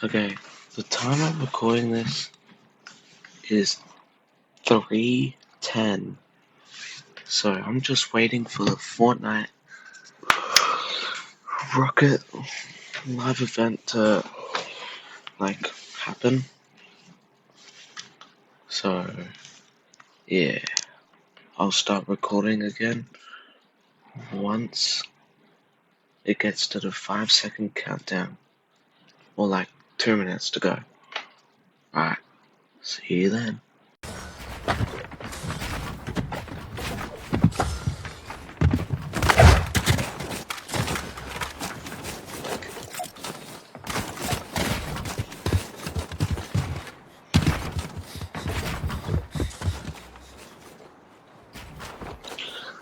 Okay, the time I'm recording this is 3:10. So I'm just waiting for the Fortnite Rocket live event to happen. So yeah, I'll start recording again once it gets to the 5-second countdown. Or 2 minutes to go. Alright, see you then.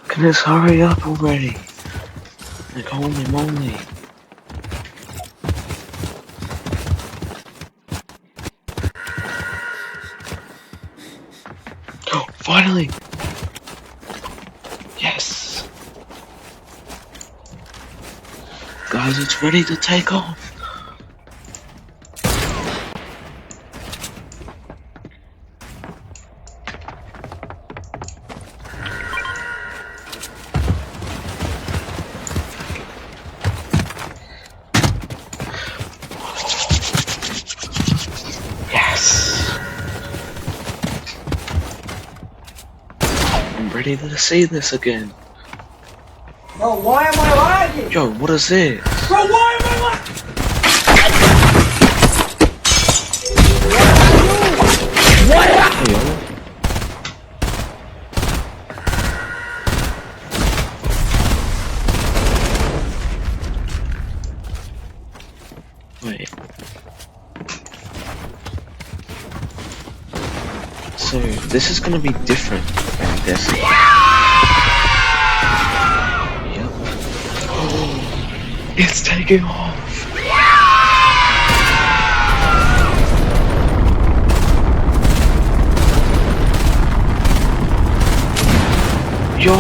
Can this hurry up already? Holy moly. Oh, finally! Yes! Guys, it's ready to take off! Yes! I'm ready to see this again. Bro, why am I lagging? Yo, what is this? Bro, why am I lagging? Hey, yo. Wait. So, this is gonna be different, I'm guessing. Yep. Oh, it's taking off! Yo!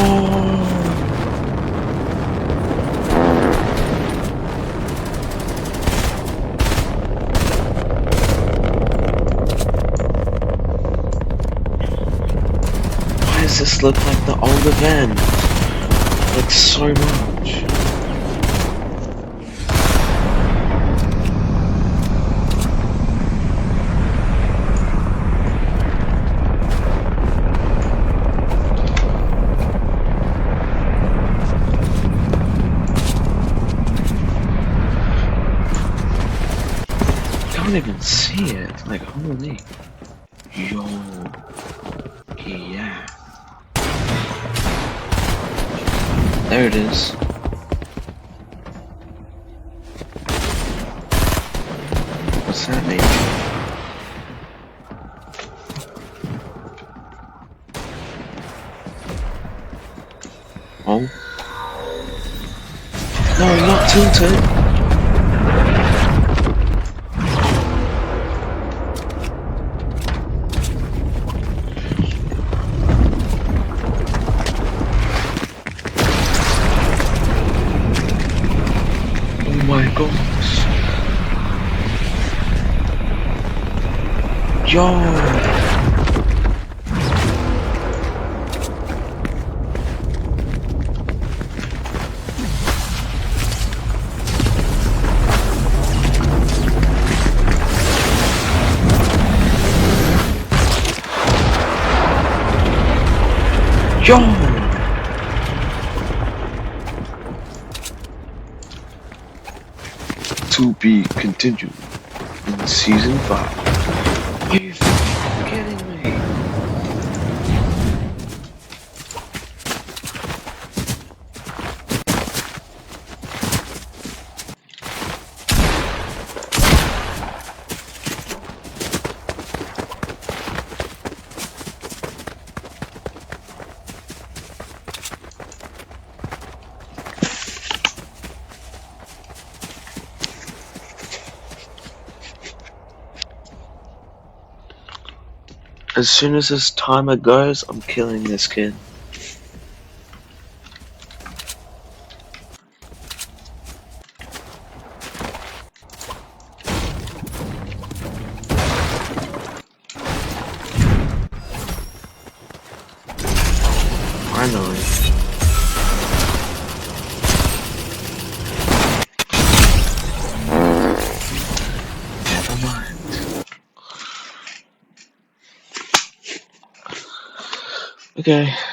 Why does this look like the old event? Like so much. Can't even see it. Holy. Yo. Yeah. There it is. What's that mean? Oh. No, not tilted. Oh my gosh. Yo. Yo. To be continued in season 5. Are you kidding me? As soon as this timer goes, I'm killing this kid. Finally. Never mind. Okay.